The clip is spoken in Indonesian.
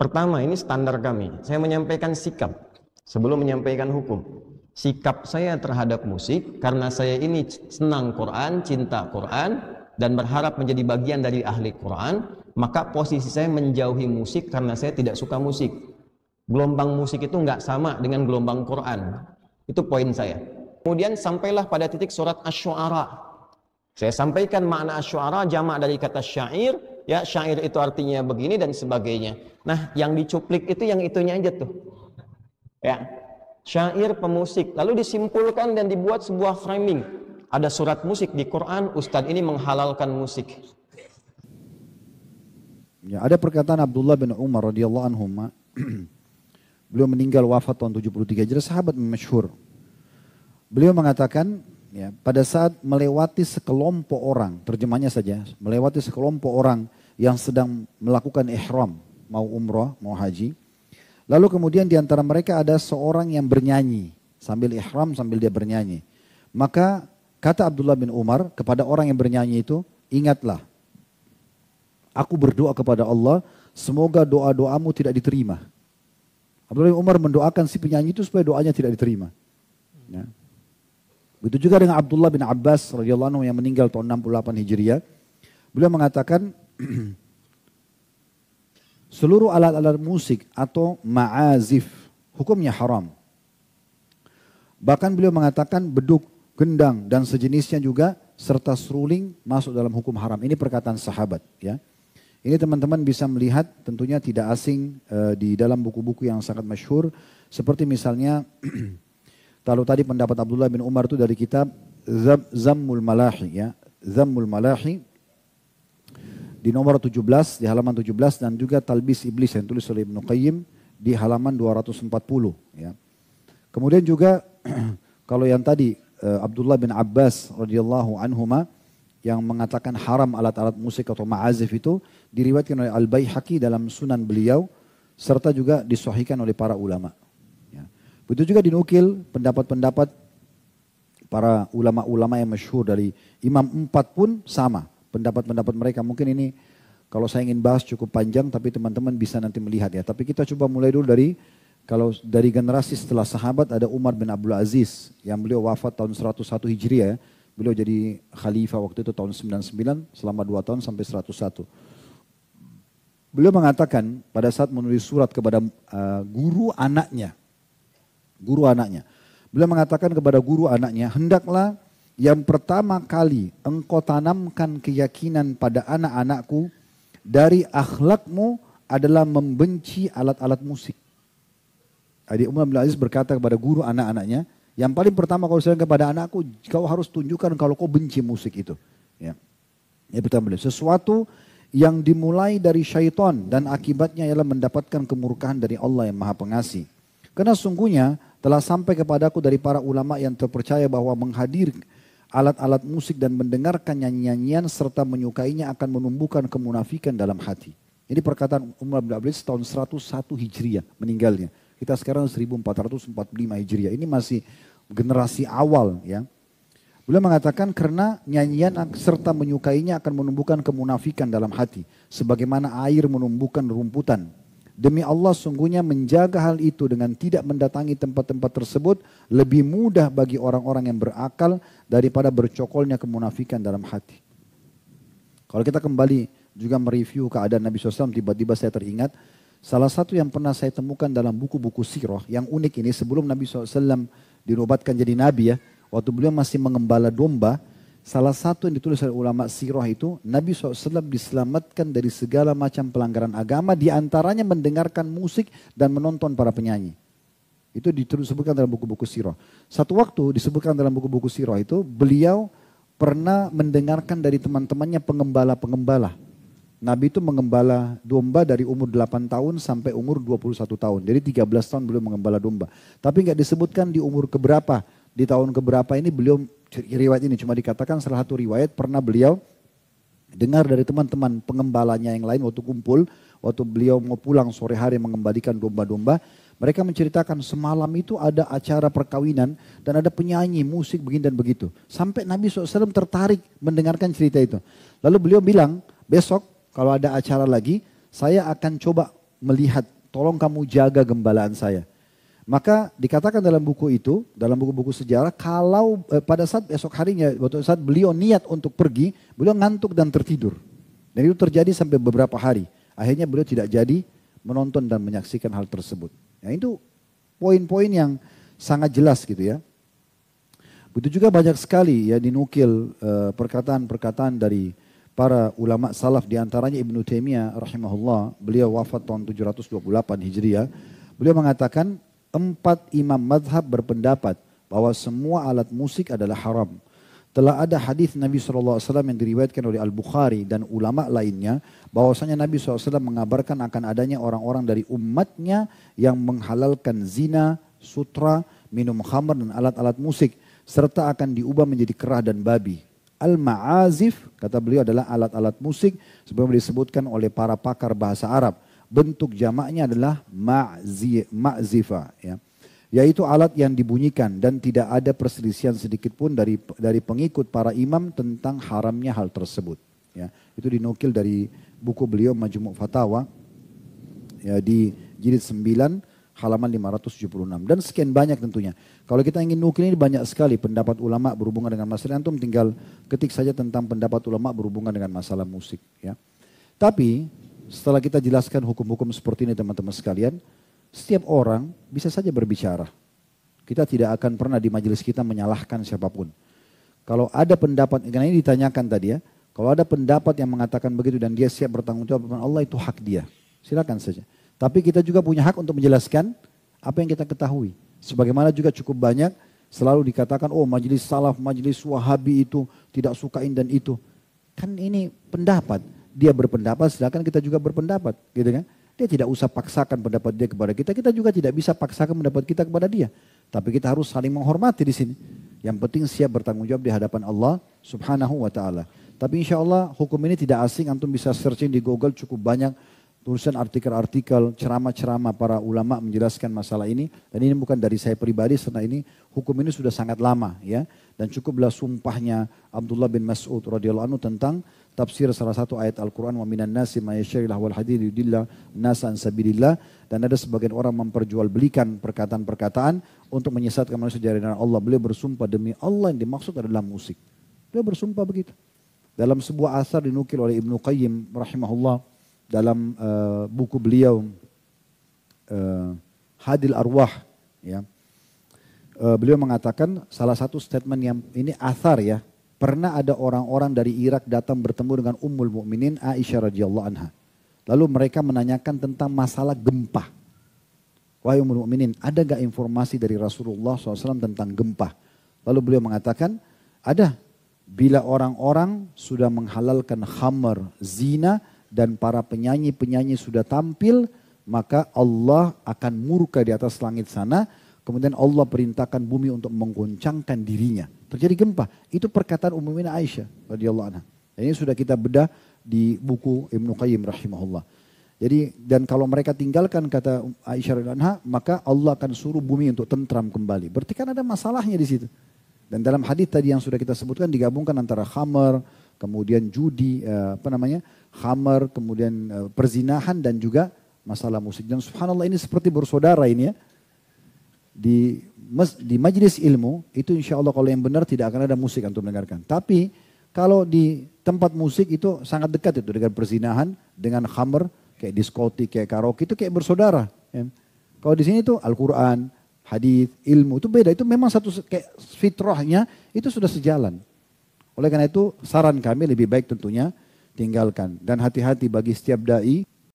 Pertama, ini standar kami. Saya menyampaikan sikap sebelum menyampaikan hukum. Sikap saya terhadap musik, karena saya ini senang Quran, cinta Quran, dan berharap menjadi bagian dari ahli Quran, maka posisi saya menjauhi musik karena saya tidak suka musik. Gelombang musik itu nggak sama dengan gelombang Quran. Itu poin saya. Kemudian sampailah pada titik surat Asy-Syu'ara. Saya sampaikan makna Asy-Syu'ara, jamak dari kata syair. Ya, syair itu artinya begini dan sebagainya. Nah, yang dicuplik itu yang itunya aja tuh. Ya, syair pemusik. Lalu disimpulkan dan dibuat sebuah framing. Ada surat musik di Quran, Ustadz ini menghalalkan musik. Ya, ada perkataan Abdullah bin Umar radhiyallahu anhu. Beliau meninggal wafat tahun 73 Hijriah, sahabat masyhur. Beliau mengatakan, ya, pada saat melewati sekelompok orang, terjemahnya saja, melewati sekelompok orang yang sedang melakukan ihram, mau umrah, mau haji. Lalu kemudian di antara mereka ada seorang yang bernyanyi, sambil ihram, sambil dia bernyanyi. Maka kata Abdullah bin Umar kepada orang yang bernyanyi itu, ingatlah, aku berdoa kepada Allah, semoga doa-doamu tidak diterima. Abdullah bin Umar mendoakan si penyanyi itu supaya doanya tidak diterima. Ya. Begitu juga dengan Abdullah bin Abbas radhiyallahu anhu yang meninggal tahun 68 Hijriah. Beliau mengatakan seluruh alat-alat musik atau ma'azif hukumnya haram. Bahkan beliau mengatakan beduk, gendang dan sejenisnya juga serta seruling masuk dalam hukum haram. Ini perkataan sahabat, ya. Ini teman-teman bisa melihat tentunya tidak asing di dalam buku-buku yang sangat masyhur seperti misalnya kalau tadi pendapat Abdullah bin Umar itu dari kitab Zammul Malahi, ya. Zammul Malahi di nomor 17, di halaman 17 dan juga Talbis Iblis yang tulis oleh Ibnu Qayyim di halaman 240, ya. Kemudian juga kalau yang tadi Abdullah bin Abbas radhiyallahu anhuma yang mengatakan haram alat-alat musik atau ma'azif itu diriwayatkan oleh Al-Baihaqi dalam sunan beliau serta juga disahihkan oleh para ulama. Begitu juga dinukil pendapat-pendapat para ulama-ulama yang masyhur dari Imam 4 pun sama. Pendapat-pendapat mereka mungkin ini kalau saya ingin bahas cukup panjang tapi teman-teman bisa nanti melihat, ya. Tapi kita coba mulai dulu dari generasi setelah sahabat ada Umar bin Abdul Aziz yang beliau wafat tahun 101 Hijriah, ya. Beliau jadi khalifah waktu itu tahun 99 selama 2 tahun sampai 101. Beliau mengatakan pada saat menulis surat kepada guru anaknya. Beliau mengatakan kepada guru anaknya, hendaklah yang pertama kali engkau tanamkan keyakinan pada anak-anakku dari akhlakmu adalah membenci alat-alat musik. Jadi Umar bin Aziz berkata kepada guru anak-anaknya, yang paling pertama kalau saya kepada anakku, kau harus tunjukkan kalau kau benci musik itu. Ya. Yang pertama, sesuatu yang dimulai dari syaitan dan akibatnya ialah mendapatkan kemurkaan dari Allah yang Maha Pengasih. Karena sungguhnya telah sampai kepadaku dari para ulama yang terpercaya bahwa menghadir alat-alat musik dan mendengarkan nyanyian serta menyukainya akan menumbuhkan kemunafikan dalam hati. Ini perkataan Umar bin Abdul Aziz tahun 101 Hijriah meninggalnya. Kita sekarang 1445 Hijriah. Ini masih generasi awal, ya. Beliau mengatakan karena nyanyian serta menyukainya akan menumbuhkan kemunafikan dalam hati. Sebagaimana air menumbuhkan rumputan. Demi Allah sungguhnya menjaga hal itu dengan tidak mendatangi tempat-tempat tersebut lebih mudah bagi orang-orang yang berakal daripada bercokolnya kemunafikan dalam hati. Kalau kita kembali juga mereview keadaan Nabi SAW, tiba-tiba saya teringat salah satu yang pernah saya temukan dalam buku-buku sirah yang unik ini sebelum Nabi SAW dinobatkan jadi Nabi, ya. Waktu beliau masih mengembala domba, salah satu yang ditulis oleh ulama sirah itu, Nabi SAW diselamatkan dari segala macam pelanggaran agama, diantaranya mendengarkan musik dan menonton para penyanyi. Itu disebutkan dalam buku-buku sirah. Satu waktu disebutkan dalam buku-buku sirah itu, beliau pernah mendengarkan dari teman-temannya pengembala-pengembala. Nabi itu mengembala domba dari umur 8 tahun sampai umur 21 tahun. Jadi 13 tahun beliau mengembala domba. Tapi nggak disebutkan di umur keberapa, di tahun keberapa ini beliau, riwayat ini cuma dikatakan salah satu riwayat pernah beliau dengar dari teman-teman pengembalanya yang lain waktu kumpul, waktu beliau mau pulang sore hari mengembalikan domba-domba, mereka menceritakan semalam itu ada acara perkawinan dan ada penyanyi musik begini dan begitu. Sampai Nabi SAW tertarik mendengarkan cerita itu. Lalu beliau bilang, besok kalau ada acara lagi, saya akan coba melihat, tolong kamu jaga gembalaan saya. Maka dikatakan dalam buku itu, dalam buku-buku sejarah, kalau pada saat esok harinya, waktu saat beliau niat untuk pergi, beliau ngantuk dan tertidur. Dan itu terjadi sampai beberapa hari. Akhirnya beliau tidak jadi menonton dan menyaksikan hal tersebut. Nah itu poin-poin yang sangat jelas gitu ya. Begitu juga banyak sekali ya dinukil perkataan-perkataan dari para ulama salaf, diantaranya Ibnu Taimiyah rahimahullah. Beliau wafat tahun 728 Hijriah. Beliau mengatakan, 4 imam madhab berpendapat bahwa semua alat musik adalah haram. Telah ada hadis Nabi SAW yang diriwayatkan oleh Al-Bukhari dan ulama lainnya, bahwasanya Nabi SAW mengabarkan akan adanya orang-orang dari umatnya yang menghalalkan zina, sutra, minum khamr dan alat-alat musik, serta akan diubah menjadi kera dan babi. Al-ma'azif, kata beliau, adalah alat-alat musik sebagaimana disebutkan oleh para pakar bahasa Arab. Bentuk jamaknya adalah ma'zifa, ya. Yaitu alat yang dibunyikan, dan tidak ada perselisihan sedikit pun dari pengikut para imam tentang haramnya hal tersebut. Ya. Itu dinukil dari buku beliau Majmu' Fatawa ya, di jilid 9 halaman 576. Dan sekian banyak tentunya. Kalau kita ingin nukil ini banyak sekali pendapat ulama berhubungan dengan masalah, antum tinggal ketik saja tentang pendapat ulama berhubungan dengan masalah musik. Ya. Tapi setelah kita jelaskan hukum-hukum seperti ini teman-teman sekalian, setiap orang bisa saja berbicara. Kita tidak akan pernah di majelis kita menyalahkan siapapun. Kalau ada pendapat, karena ini ditanyakan tadi ya, kalau ada pendapat yang mengatakan begitu dan dia siap bertanggung jawab dengan Allah, itu hak dia. Silakan saja. Tapi kita juga punya hak untuk menjelaskan apa yang kita ketahui. Sebagaimana juga cukup banyak selalu dikatakan, oh majelis salaf, majelis wahabi itu tidak sukain dan itu. Kan ini pendapat. Dia berpendapat, sedangkan kita juga berpendapat, gitu kan? Dia tidak usah paksakan pendapat dia kepada kita, kita juga tidak bisa paksakan pendapat kita kepada dia. Tapi kita harus saling menghormati di sini. Yang penting siap bertanggung jawab di hadapan Allah Subhanahu wa taala. Tapi insya Allah hukum ini tidak asing, antum bisa searching di Google, cukup banyak tulisan artikel-artikel, ceramah-ceramah para ulama menjelaskan masalah ini. Dan ini bukan dari saya pribadi, karena ini hukum ini sudah sangat lama ya. Dan cukuplah sumpahnya Abdullah bin Mas'ud radhiyallahu anhu tentang tafsir salah satu ayat Al-Quran, wa minan nasi ma yasyarillah wal hadid yudillah nasa an sabilillah, dan ada sebagian orang memperjualbelikan perkataan-perkataan untuk menyesatkan manusia dari jalan Allah. Beliau bersumpah demi Allah yang dimaksud adalah musik. Beliau bersumpah begitu. Dalam sebuah asar dinukil oleh Ibnu Qayyim rahimahullah dalam buku beliau Hadil Arwah ya. Beliau mengatakan salah satu statement yang ini asar ya. Pernah ada orang-orang dari Irak datang bertemu dengan Ummul Mukminin Aisyah radhiyallahu anha. Lalu mereka menanyakan tentang masalah gempa. Wahai Ummul Mukminin, ada gak informasi dari Rasulullah SAW tentang gempa? Lalu beliau mengatakan, ada. Bila orang-orang sudah menghalalkan khamar, zina, dan para penyanyi-penyanyi sudah tampil, maka Allah akan murka di atas langit sana. Kemudian Allah perintahkan bumi untuk menggoncangkan dirinya. Terjadi gempa. Itu perkataan Ummul Mukminin Aisyah radhiyallahu anha. Ini sudah kita bedah di buku Ibnu Qayyim rahimahullah. Jadi dan kalau mereka tinggalkan kata Aisyah radhiyallahu anha, maka Allah akan suruh bumi untuk tentram kembali. Berarti kan ada masalahnya di situ. Dan dalam hadis tadi yang sudah kita sebutkan digabungkan antara khamar, kemudian judi, khamar, kemudian perzinahan dan juga masalah musik. Dan subhanallah ini seperti bersaudara ini ya. Di majelis ilmu itu insya Allah kalau yang benar tidak akan ada musik untuk mendengarkan. Tapi kalau di tempat musik itu sangat dekat itu dengan perzinahan, dengan khamr, kayak diskotik, kayak karaoke itu kayak bersaudara. Ya. Kalau di sini itu Al-Quran, hadis, ilmu itu beda. Itu memang satu kayak fitrahnya itu sudah sejalan. Oleh karena itu saran kami lebih baik tentunya tinggalkan. Dan hati-hati bagi setiap dai